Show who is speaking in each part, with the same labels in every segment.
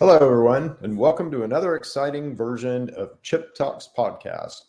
Speaker 1: Hello, everyone, and welcome to another exciting version of Chip Talks podcast.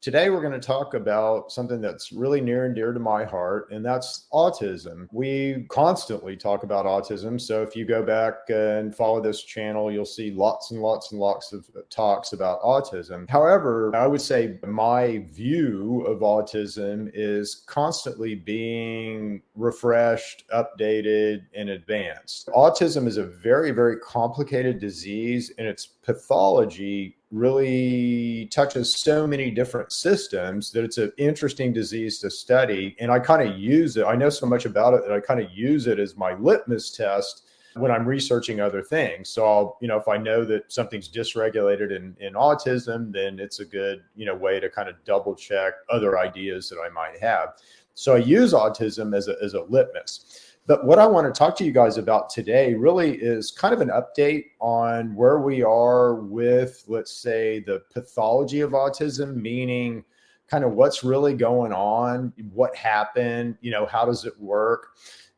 Speaker 1: Today, we're going to talk about something that's really near and dear to my heart, and that's autism. We constantly talk about autism. So if you go back and follow this channel, you'll see lots and lots and lots of talks about autism. However, I would say my view of autism is constantly being refreshed, updated, and advanced. Autism is a very, very complicated disease, and its pathology really touches so many different systems that it's an interesting disease to study. And I kind of use it. I know so much about it that I kind of use it as my litmus test when I'm researching other things. So I'll, if I know that something's dysregulated in autism, then it's a good, way to kind of double check other ideas that I might have. So I use autism as a litmus. But what I want to talk to you guys about today really is kind of an update on where we are with, let's say, the pathology of autism, meaning kind of what's really going on, what happened, how does it work?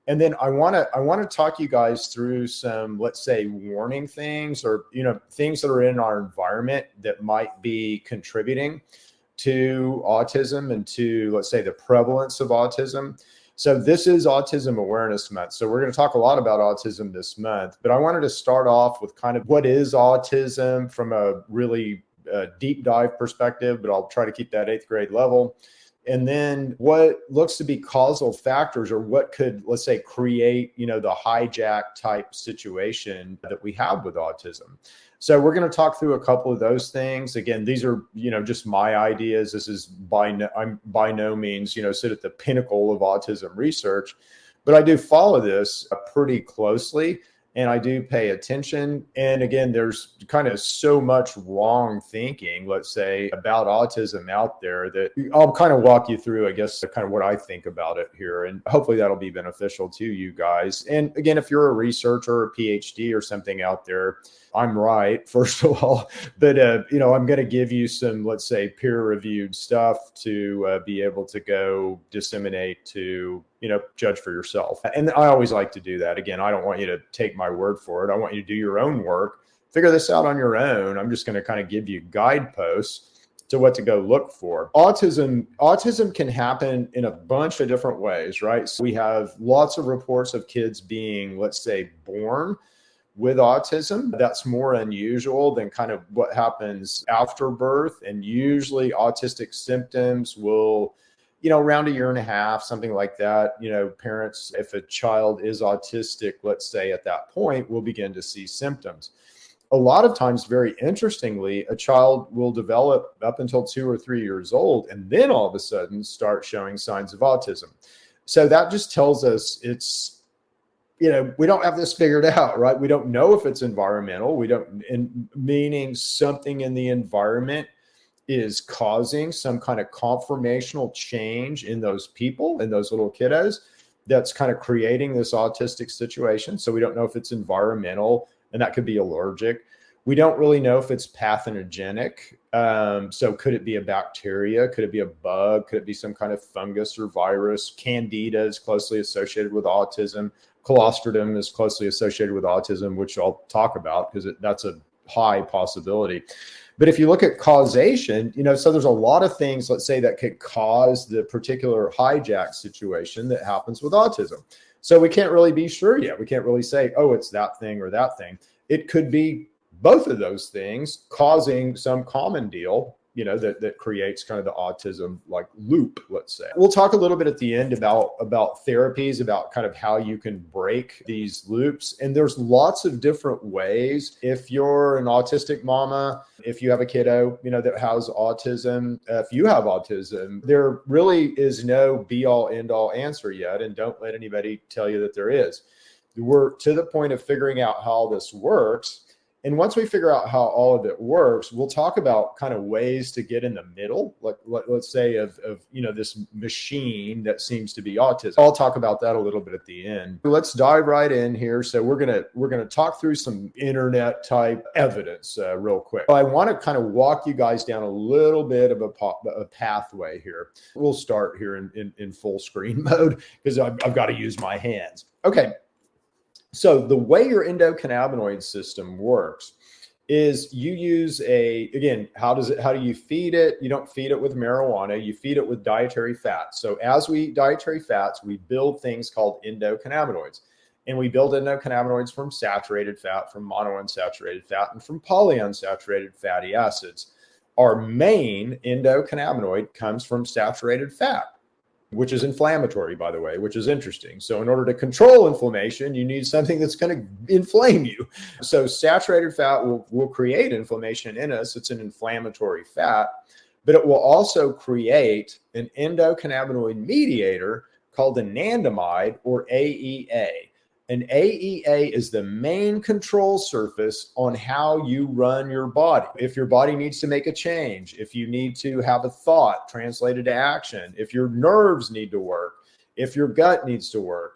Speaker 1: And then I want to talk you guys through some, let's say, warning things or, things that are in our environment that might be contributing to autism and to, let's say, the prevalence of autism. So this is Autism Awareness Month. So we're going to talk a lot about autism this month, but I wanted to start off with kind of what is autism from a really deep dive perspective, but I'll try to keep that 8th grade level. And then what looks to be causal factors or what could, let's say, create, the hijack type situation that we have with autism. So we're going to talk through a couple of those things. Again, these are, just my ideas. This is I'm by no means, sit at the pinnacle of autism research, but I do follow this pretty closely. And I do pay attention. And again, there's kind of so much wrong thinking, let's say, about autism out there that I'll kind of walk you through, I guess, kind of what I think about it here. And hopefully that'll be beneficial to you guys. And again, if you're a researcher or a PhD or something out there, I'm right, first of all, but, I'm going to give you some, let's say, peer-reviewed stuff to be able to go disseminate to, judge for yourself. And I always like to do that. Again, I don't want you to take my word for it. I want you to do your own work, figure this out on your own. I'm just going to kind of give you guideposts to what to go look for. Autism can happen in a bunch of different ways, right? So we have lots of reports of kids being, let's say, born with autism. That's more unusual than kind of what happens after birth. And usually autistic symptoms will, around 1.5 years, something like that, parents, if a child is autistic, let's say at that point, will begin to see symptoms. A lot of times, very interestingly, a child will develop up until 2 or 3 years old, and then all of a sudden start showing signs of autism. So that just tells us it's, we don't have this figured out, right? We don't know if it's environmental. Meaning something in the environment is causing some kind of conformational change in those people, in those little kiddos, that's kind of creating this autistic situation. So we don't know if it's environmental, and that could be allergic. We don't really know if it's pathogenic. So could it be a bacteria? Could it be a bug? Could it be some kind of fungus or virus? Candida is closely associated with autism. Clostridium is closely associated with autism, which I'll talk about because that's a high possibility. But if you look at causation, so there's a lot of things, let's say, that could cause the particular hijack situation that happens with autism. So we can't really be sure yet. We can't really say, oh, it's that thing or that thing. It could be both of those things causing some common deal, that creates kind of the autism like loop, let's say. We'll talk a little bit at the end about therapies, about kind of how you can break these loops. And there's lots of different ways. If you're an autistic mama, if you have a kiddo, that has autism, if you have autism, there really is no be all end all answer yet. And don't let anybody tell you that there is. We're to the point of figuring out how this works. And once we figure out how all of it works, we'll talk about kind of ways to get in the middle, like let's say of this machine that seems to be autism. I'll talk about that a little bit at the end. Let's dive right in here. So we're gonna talk through some internet type evidence real quick. I want to kind of walk you guys down a little bit of a pathway here. We'll start here in full screen mode because I've got to use my hands. Okay. So the way your endocannabinoid system works is you use again, how do you feed it? You don't feed it with marijuana, you feed it with dietary fats. So as we eat dietary fats, we build things called endocannabinoids. And we build endocannabinoids from saturated fat, from monounsaturated fat, and from polyunsaturated fatty acids. Our main endocannabinoid comes from saturated fat, which is inflammatory, by the way, which is interesting. So in order to control inflammation, you need something that's going to inflame you. So saturated fat will create inflammation in us. It's an inflammatory fat, but it will also create an endocannabinoid mediator called anandamide, or AEA. An AEA is the main control surface on how you run your body. If your body needs to make a change, if you need to have a thought translated to action, if your nerves need to work, if your gut needs to work,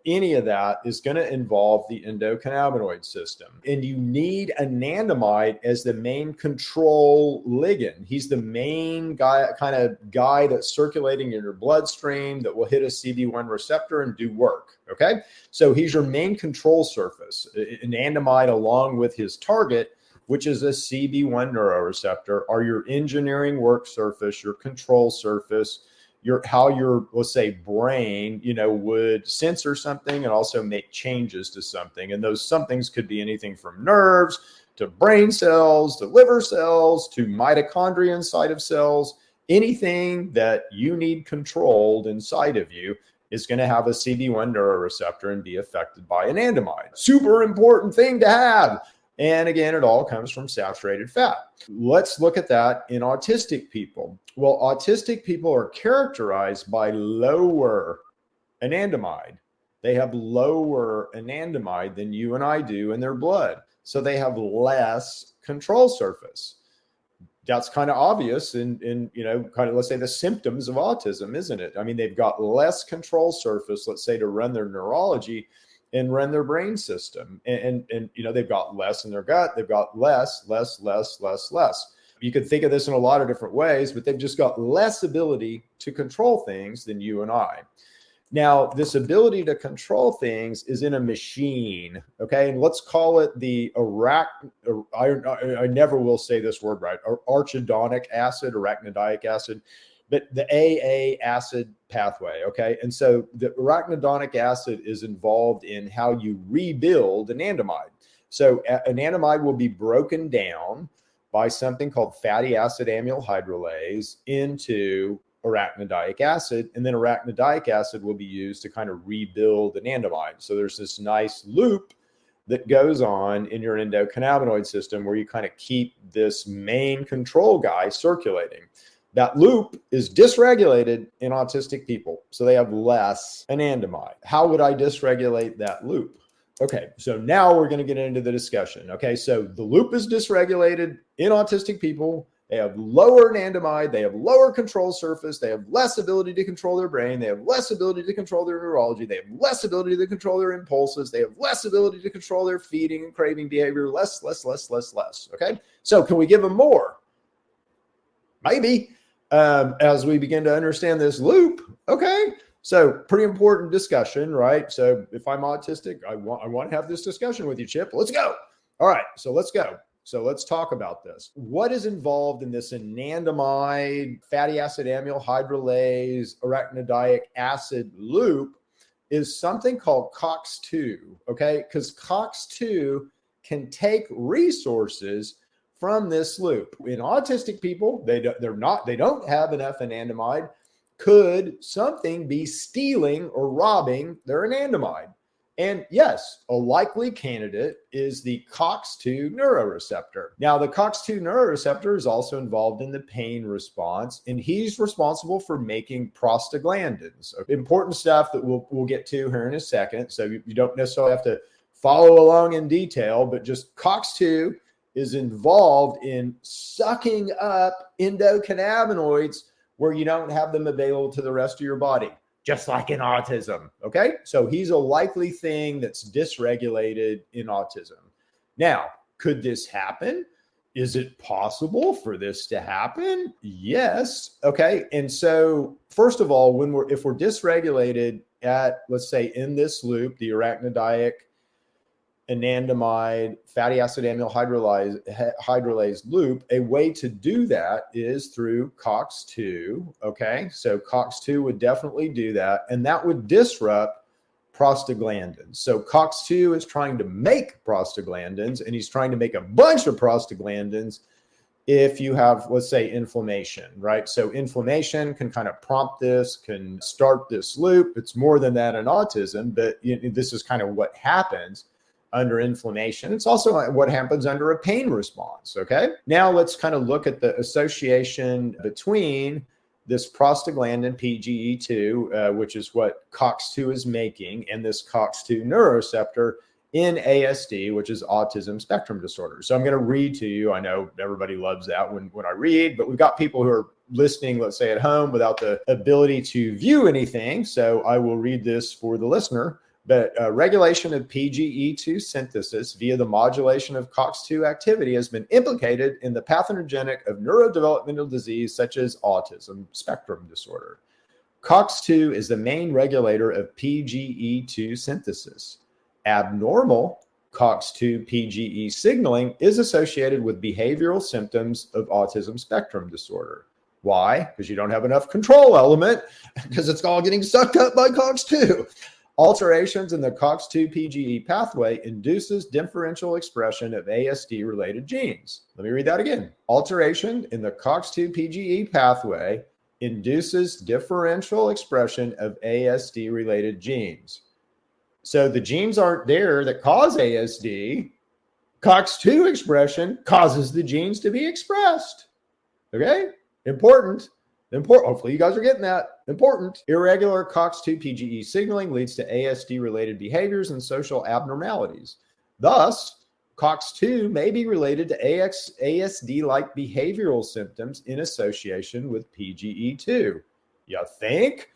Speaker 1: any of that is going to involve the endocannabinoid system. And you need anandamide as the main control ligand. He's the main guy that's circulating in your bloodstream that will hit a CB1 receptor and do work. Okay. So he's your main control surface. Anandamide, along with his target, which is a CB1 neuroreceptor, are your engineering work surface, your control surface, how your, let's say, brain, would censor something and also make changes to something. And those somethings could be anything from nerves to brain cells, to liver cells, to mitochondria inside of cells. Anything that you need controlled inside of you is going to have a CB1 neuroreceptor and be affected by anandamide. Super important thing to have. And again, it all comes from saturated fat. Let's look at that in autistic people. Well, autistic people are characterized by lower anandamide. They have lower anandamide than you and I do in their blood. So they have less control surface. That's kind of obvious in let's say the symptoms of autism, isn't it? I mean, they've got less control surface, let's say, to run their neurology and run their brain system. And they've got less in their gut. They've got less. You could think of this in a lot of different ways, but they've just got less ability to control things than you and I. Now, this ability to control things is in a machine, okay? And let's call it the I never will say this word right, arachidonic acid, but the AA acid pathway, okay? And so the arachidonic acid is involved in how you rebuild anandamide. So anandamide will be broken down by something called fatty acid amyl hydrolase into arachidonic acid, and then arachidonic acid will be used to kind of rebuild anandamide. So there's this nice loop that goes on in your endocannabinoid system where you kind of keep this main control guy circulating. That loop is dysregulated in autistic people, so they have less anandamide. How would I dysregulate that loop? Okay, so now we're going to get into the discussion. Okay, so the loop is dysregulated in autistic people. They have lower anandamide, they have lower control surface, they have less ability to control their brain, they have less ability to control their neurology, they have less ability to control their impulses, they have less ability to control their feeding and craving behavior, less. Okay, so can we give them more? Maybe. As we begin to understand this loop, okay? So pretty important discussion, right? So if I'm autistic, I want to have this discussion with you, Chip. Let's go. All right, so let's go. So let's talk about this. What is involved in this anandamide, fatty acid amyl hydrolase, arachidonic acid loop is something called COX-2, okay? Because COX-2 can take resources from this loop. In autistic people, they don't have enough anandamide. Could something be stealing or robbing their anandamide? And yes, a likely candidate is the COX-2 neuroreceptor. Now, the COX-2 neuroreceptor is also involved in the pain response, and he's responsible for making prostaglandins. Important stuff that we'll get to here in a second. So you don't necessarily have to follow along in detail, but just COX-2 is involved in sucking up endocannabinoids where you don't have them available to the rest of your body, just like in autism, okay? So he's a likely thing that's dysregulated in autism. Now, could this happen? Is it possible for this to happen? Yes, okay? And so first of all, if we're dysregulated at, let's say, in this loop, the arachidonic anandamide fatty acid amyl hydrolase loop, a way to do that is through COX-2. Okay, so COX-2 would definitely do that, and that would disrupt prostaglandins. So COX-2 is trying to make prostaglandins, and he's trying to make a bunch of prostaglandins if you have, let's say, inflammation, right? So inflammation can kind of prompt this, can start this loop. It's more than that in autism, but this is kind of what happens under inflammation. It's also what happens under a pain response, okay? Now let's kind of look at the association between this prostaglandin PGE2, which is what COX-2 is making, and this COX-2 neuroreceptor in ASD, which is autism spectrum disorder. So I'm going to read to you. I know everybody loves that when I read, but we've got people who are listening, let's say at home, without the ability to view anything. So I will read this for the listener. But regulation of PGE2 synthesis via the modulation of COX-2 activity has been implicated in the pathogenic of neurodevelopmental disease such as autism spectrum disorder. COX-2 is the main regulator of PGE2 synthesis. Abnormal COX-2 PGE signaling is associated with behavioral symptoms of autism spectrum disorder. Why? Because you don't have enough control element, because it's all getting sucked up by COX-2. Alterations in the COX-2 PGE pathway induces differential expression of ASD-related genes. Let me read that again. Alteration in the COX-2 PGE pathway induces differential expression of ASD-related genes. So the genes aren't there that cause ASD. COX-2 expression causes the genes to be expressed. Okay? Important. Hopefully you guys are getting that. Important. Irregular COX-2 PGE signaling leads to ASD-related behaviors and social abnormalities. Thus, COX-2 may be related to ASD-like behavioral symptoms in association with PGE2. You think?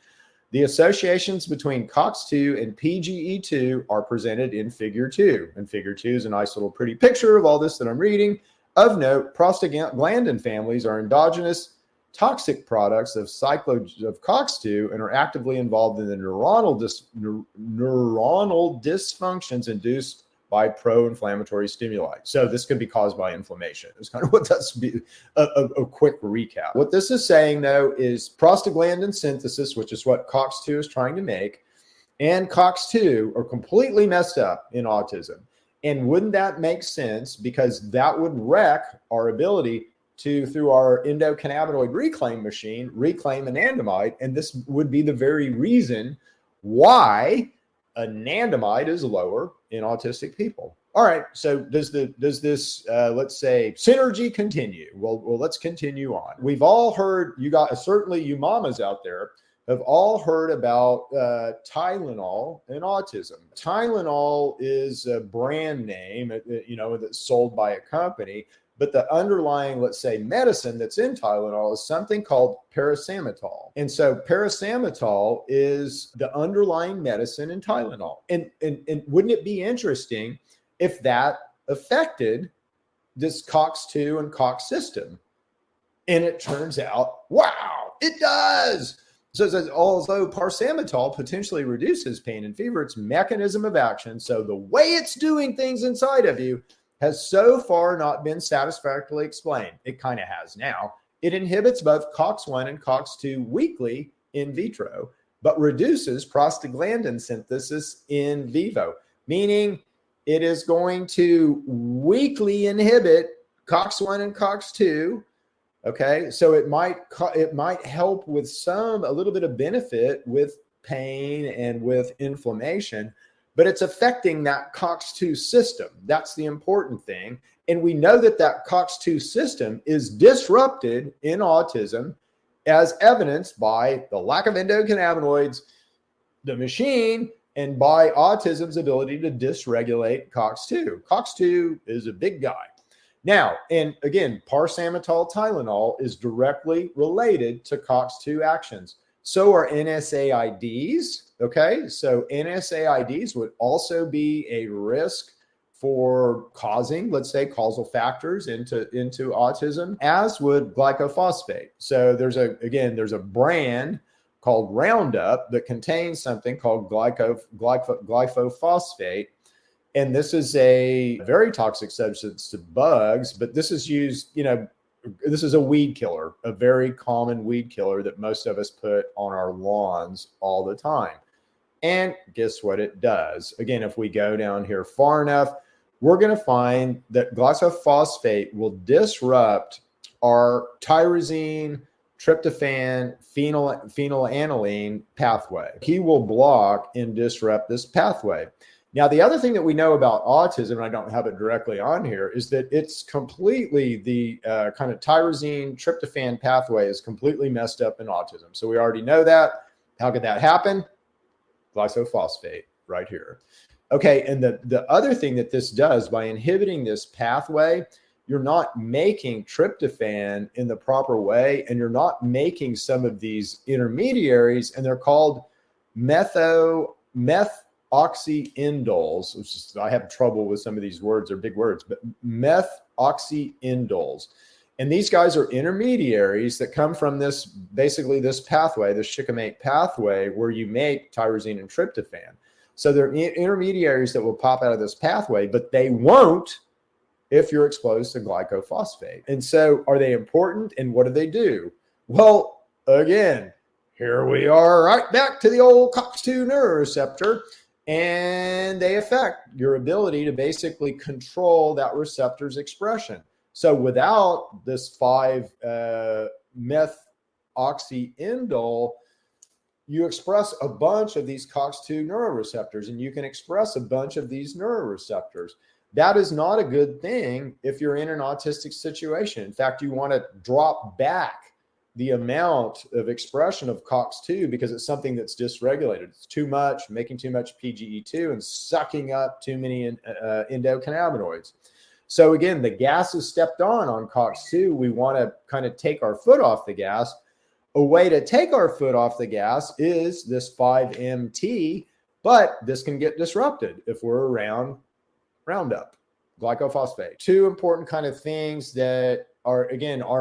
Speaker 1: The associations between COX-2 and PGE2 are presented in Figure 2. And Figure 2 is a nice little pretty picture of all this that I'm reading. Of note, prostaglandin families are endogenous toxic products of COX-2 and are actively involved in the neuronal dysfunctions induced by pro-inflammatory stimuli. So this could be caused by inflammation. It's kind of what that's a quick recap. What this is saying, though, is prostaglandin synthesis, which is what COX-2 is trying to make, and COX-2 are completely messed up in autism. And wouldn't that make sense? Because that would wreck our ability to, through our endocannabinoid reclaim machine, reclaim anandamide. And this would be the very reason why anandamide is lower in autistic people. All right. So does this let's say synergy continue? Well, let's continue on. We've all heard, certainly you mamas out there have all heard about Tylenol and autism. Tylenol is a brand name, that's sold by a company. But the underlying, let's say, medicine that's in Tylenol is something called paracetamol. And so paracetamol is the underlying medicine in Tylenol. And wouldn't it be interesting if that affected this COX-2 and COX system? And it turns out, wow, it does. So it says, although paracetamol potentially reduces pain and fever, its mechanism of action, so the way it's doing things inside of you, has so far not been satisfactorily explained. It kind of has now. It inhibits both COX-1 and COX-2 weakly in vitro, but reduces prostaglandin synthesis in vivo, meaning it is going to weakly inhibit COX-1 and COX-2. Okay, so it might help with a little bit of benefit with pain and with inflammation, but it's affecting that COX-2 system. That's the important thing. And we know that COX-2 system is disrupted in autism, as evidenced by the lack of endocannabinoids, the machine, and by autism's ability to dysregulate COX-2. COX-2 is a big guy. Now, and again, paracetamol Tylenol is directly related to COX-2 actions. So are NSAIDs. Okay, so NSAIDs would also be a risk for causing, let's say, causal factors into autism, as would glycophosphate. So there's a brand called Roundup that contains something called glycophosphate. And this is a very toxic substance to bugs, but this is used, this is a weed killer, a very common weed killer that most of us put on our lawns all the time. And guess what it does? Again, if we go down here far enough, we're going to find that glyphosate will disrupt our tyrosine, tryptophan, phenylalanine pathway. He will block and disrupt this pathway. Now, the other thing that we know about autism, and I don't have it directly on here, is that it's completely the kind of tyrosine, tryptophan pathway is completely messed up in autism. So we already know that. How could that happen? Glyphosate right here. Okay, and the other thing that this does, by inhibiting this pathway, you're not making tryptophan in the proper way, and you're not making some of these intermediaries, and they're called methoxyindoles, which is, I have trouble with some of these words, they're big words, but methoxyindoles. And these guys are intermediaries that come from this, basically this pathway, this shikimate pathway, where you make tyrosine and tryptophan. So they're intermediaries that will pop out of this pathway, but they won't if you're exposed to glyphosate. And so are they important, and what do they do? Well, again, here we are right back to the old COX-2 neuroreceptor, and they affect your ability to basically control that receptor's expression. So without this 5-methoxyindole, you express a bunch of these COX-2 neuroreceptors, and you can express a bunch of these neuroreceptors. That is not a good thing if you're in an autistic situation. In fact, you want to drop back the amount of expression of COX-2 because it's something that's dysregulated. It's too much, making too much PGE2 and sucking up too many endocannabinoids. So again, the gas is stepped on COX-2. We want to kind of take our foot off the gas. A way to take our foot off the gas is this 5-MT, but this can get disrupted if we're around Roundup, glyphosate. Two important kind of things that are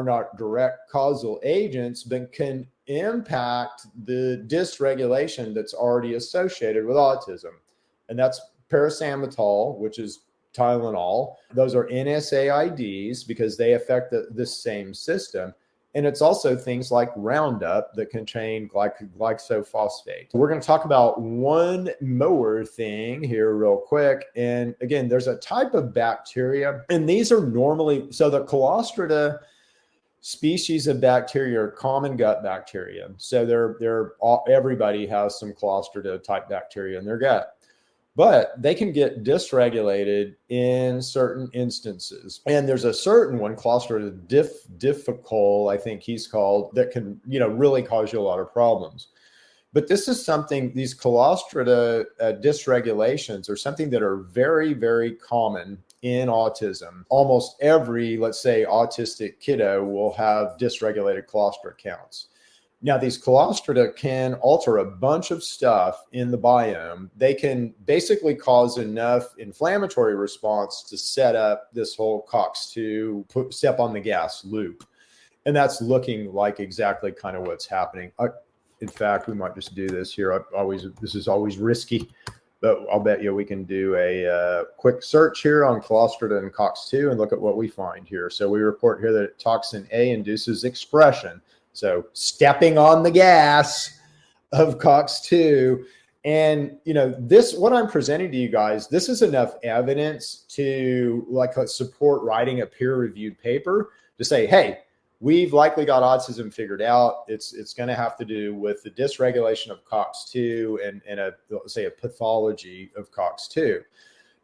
Speaker 1: not direct causal agents, but can impact the dysregulation that's already associated with autism. And that's paracetamol, which is Tylenol. Those are NSAIDs because they affect the same system. And it's also things like Roundup that contain glyphosate. We're going to talk about one more thing here real quick. And again, there's a type of bacteria, and these are normally, so the Clostridia species of bacteria are common gut bacteria. So everybody has some Clostridia type bacteria in their gut. But they can get dysregulated in certain instances. And there's a certain one, Clostridia difficile, I think he's called, that can, really cause you a lot of problems. But this is something, these Clostridia dysregulations are something that are very, very common in autism. Almost every, let's say, autistic kiddo will have dysregulated Clostridia counts. Now, these Clostridia can alter a bunch of stuff in the biome. They can basically cause enough inflammatory response to set up this whole COX-2 step on the gas loop. And that's looking like exactly kind of what's happening. In fact, we might just do this here. This is always risky, but I'll bet you we can do a quick search here on Clostridia and COX-2 and look at what we find here. So we report here that toxin A induces expression. So stepping on the gas of COX-2. And, what I'm presenting to you guys, this is enough evidence to support writing a peer-reviewed paper to say, hey, we've likely got autism figured out. It's going to have to do with the dysregulation of COX-2 and a pathology of COX-2.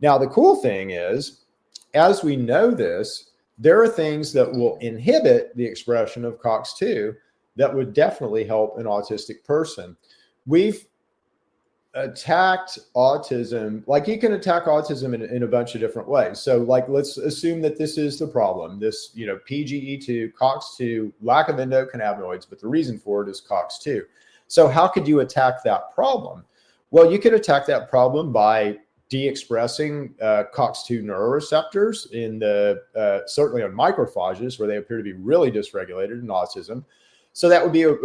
Speaker 1: Now, the cool thing is, as we know this, there are things that will inhibit the expression of COX-2 that would definitely help an autistic person. We've attacked autism, you can attack autism in a bunch of different ways. So let's assume that this is the problem, this, PGE2, COX-2, lack of endocannabinoids, but the reason for it is COX-2. So how could you attack that problem? Well, you could attack that problem by de-expressing COX-2 neuroreceptors in certainly on macrophages where they appear to be really dysregulated in autism. So that would be a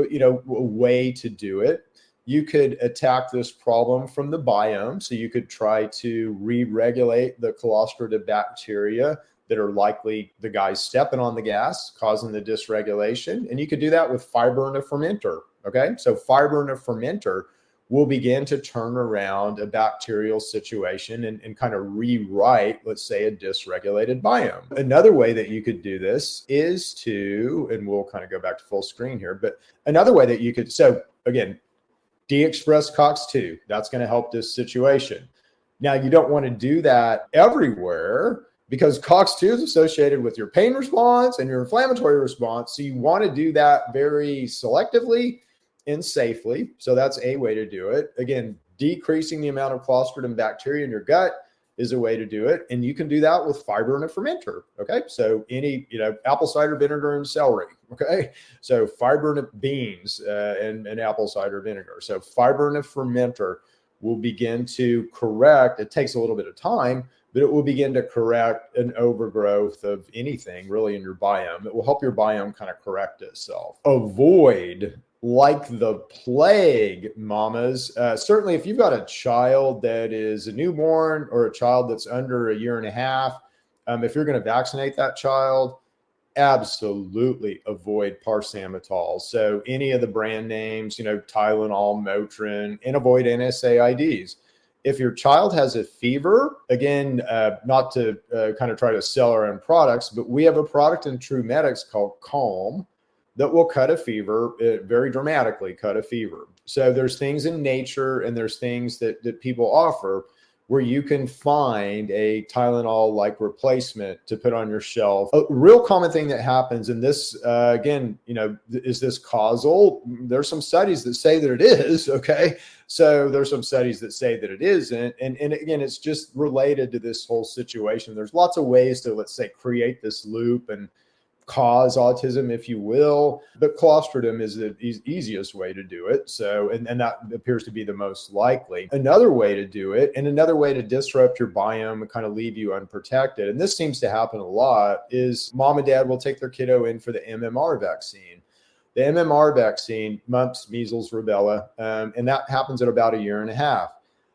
Speaker 1: way to do it. you could attack this problem from the biome. So you could try to re-regulate the clostridium bacteria that are likely the guys stepping on the gas, causing the dysregulation. And you could do that with fiber in a fermenter. Okay. So fiber in a fermenter will begin to turn around a bacterial situation and kind of rewrite, let's say, a dysregulated biome. Another way that you could do this is to, and we'll kind of go back to full screen here, but another way that you could, so again, de-express COX-2, that's going to help this situation. Now, you don't want to do that everywhere because COX-2 is associated with your pain response and your inflammatory response. So you want to do that very selectively and safely. So that's a way to do it. Again, decreasing the amount of Clostridium bacteria in your gut is a way to do it. And you can do that with fiber in a fermenter. Okay. So any, apple cider vinegar and celery. Okay. So fiber in beans and apple cider vinegar. So fiber in a fermenter will begin to correct. It takes a little bit of time, but it will begin to correct an overgrowth of anything really in your biome. It will help your biome kind of correct itself. Avoid like the plague, mamas. Certainly, if you've got a child that is a newborn or a child that's under a year and a half, if you're going to vaccinate that child, absolutely avoid parsamitol. So any of the brand names, Tylenol, Motrin, and avoid NSAIDs. If your child has a fever, again, not to kind of try to sell our own products, but we have a product in True Medics called Calm that will cut a fever, very dramatically cut a fever. So there's things in nature and there's things that people offer where you can find a Tylenol-like replacement to put on your shelf. A real common thing that happens, and this, again, is this causal? There's some studies that say that it is, okay? So there's some studies that say that it isn't. And again, it's just related to this whole situation. There's lots of ways to, let's say, create this loop and cause autism, if you will, but Clostridium is the easiest way to do it. So, and that appears to be the most likely. Another way to do it, and another way to disrupt your biome and kind of leave you unprotected, and this seems to happen a lot, is mom and dad will take their kiddo in for the MMR vaccine. The MMR vaccine, mumps, measles, rubella, and that happens at about a year and a half.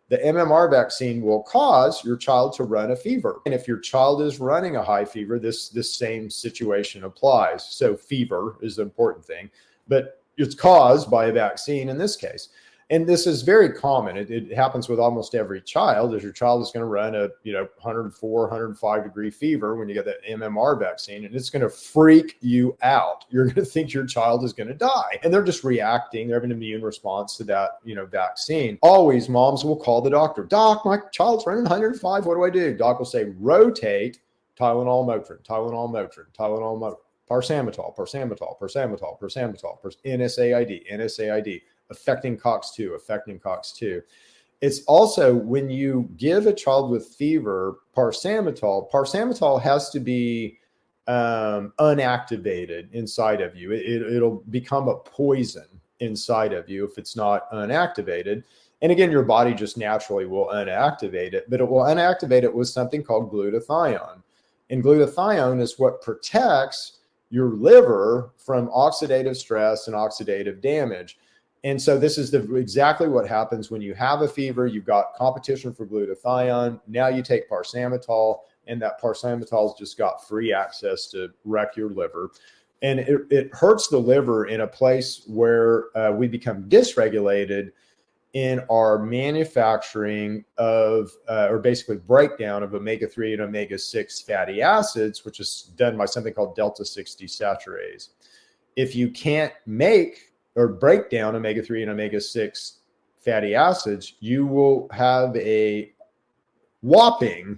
Speaker 1: The MMR vaccine will cause your child to run a fever. And if your child is running a high fever, this same situation applies. So fever is the important thing, but it's caused by a vaccine in this case. And this is very common. It happens with almost every child, as your child is going to run a 104, 105 degree fever when you get that MMR vaccine, and it's going to freak you out. You're going to think your child is going to die. And they're just reacting. They're having an immune response to that vaccine. Always moms will call the doctor. Doc, my child's running 105. What do I do? Doc will say, rotate Tylenol, Motrin, Tylenol, Motrin, Tylenol, Motrin, parsamitol, parsamitol, parsamitol, parsamitol, NSAID, NSAID. Affecting COX-2. It's also when you give a child with fever parsamitol has to be unactivated inside of you. It'll become a poison inside of you if it's not unactivated. And again, your body just naturally will unactivate it, but it will unactivate it with something called glutathione. And glutathione is what protects your liver from oxidative stress and oxidative damage. And so this is exactly what happens when you have a fever. You've got competition for glutathione. Now you take parsamitol, and that parsamitol's just got free access to wreck your liver. And it hurts the liver in a place where we become dysregulated in our manufacturing of, or basically breakdown of omega-3 and omega-6 fatty acids, which is done by something called delta-6 desaturase. If you can't make or break down omega-3 and omega-6 fatty acids, you will have a whopping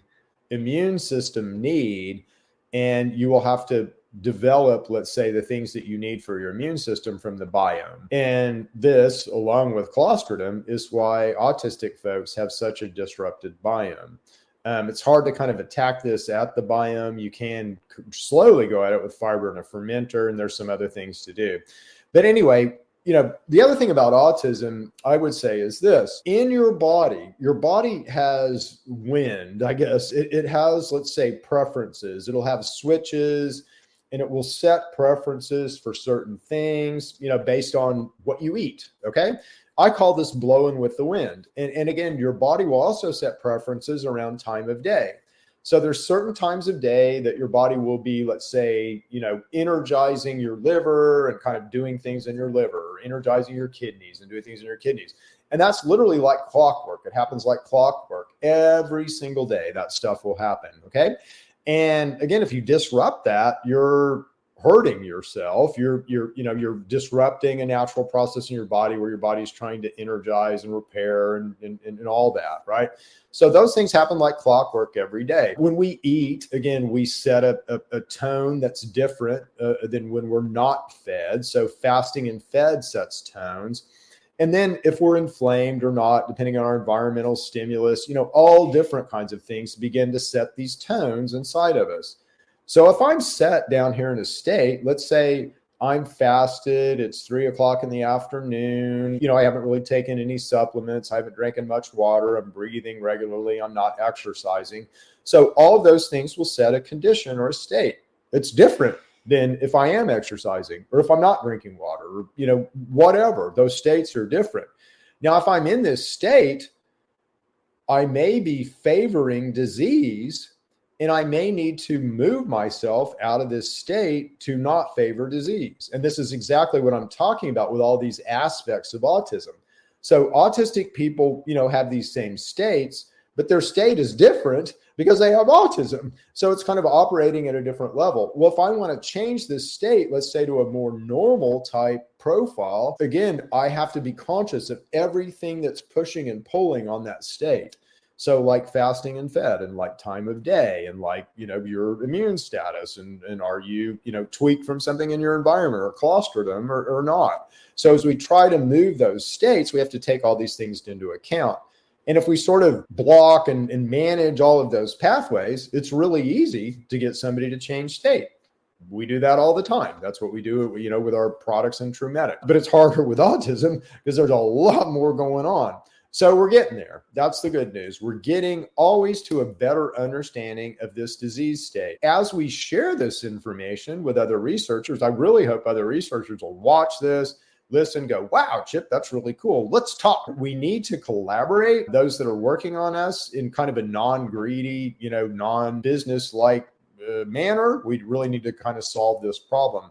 Speaker 1: immune system need, and you will have to develop, let's say, the things that you need for your immune system from the biome. And this, along with Clostridium, is why autistic folks have such a disrupted biome. It's hard to kind of attack this at the biome. You can slowly go at it with fiber in a fermenter, and there's some other things to do. But anyway, the other thing about autism, I would say, is this. In your body has wind, I guess. It has, let's say, preferences. It'll have switches, and it will set preferences for certain things, based on what you eat, okay? I call this blowing with the wind. And again, your body will also set preferences around time of day. So there's certain times of day that your body will be, let's say, energizing your liver and kind of doing things in your liver, or energizing your kidneys and doing things in your kidneys. And that's literally like clockwork. It happens like clockwork every single day. That stuff will happen. Okay. And again, if you disrupt that, you're hurting yourself. You're disrupting a natural process in your body where your body's trying to energize and repair and all that, right? So those things happen like clockwork every day. When we eat, again, we set a tone that's different than when we're not fed. So fasting and fed sets tones. And then if we're inflamed or not, depending on our environmental stimulus, all different kinds of things begin to set these tones inside of us. So if I'm set down here in a state, let's say I'm fasted, it's 3:00 in the afternoon, I haven't really taken any supplements, I haven't drinking much water, I'm breathing regularly, I'm not exercising. So all of those things will set a condition or a state. It's different than if I am exercising or if I'm not drinking water, or, whatever. Those states are different. Now, if I'm in this state, I may be favoring disease, and I may need to move myself out of this state to not favor disease. And this is exactly what I'm talking about with all these aspects of autism. So autistic people, have these same states, but their state is different because they have autism. So it's kind of operating at a different level. Well, if I want to change this state, let's say to a more normal type profile, again, I have to be conscious of everything that's pushing and pulling on that state. So like fasting and fed, and like time of day, and like, your immune status, and are you, tweaked from something in your environment or clostridium or not. So as we try to move those states, we have to take all these things into account. And if we sort of block and manage all of those pathways, it's really easy to get somebody to change state. We do that all the time. That's what we do, with our products in TrueMedic. But it's harder with autism because there's a lot more going on. So we're getting there. That's the good news. We're getting always to a better understanding of this disease state. As we share this information with other researchers, I really hope other researchers will watch this, listen, go, wow, Chip, that's really cool. Let's talk. We need to collaborate. Those that are working on us in kind of a non-greedy, non-business-like manner, we really need to kind of solve this problem.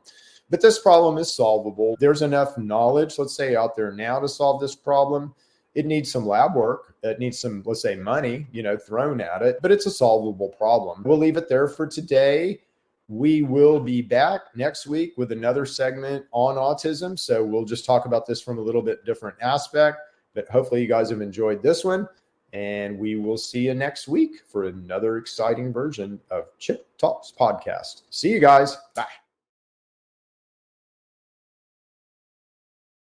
Speaker 1: But this problem is solvable. There's enough knowledge, let's say, out there now to solve this problem. It needs some lab work. It needs some, let's say, money, thrown at it, but it's a solvable problem. We'll leave it there for today. We will be back next week with another segment on autism. So we'll just talk about this from a little bit different aspect, but hopefully you guys have enjoyed this one, and we will see you next week for another exciting version of Chip Talks Podcast. See you guys. Bye.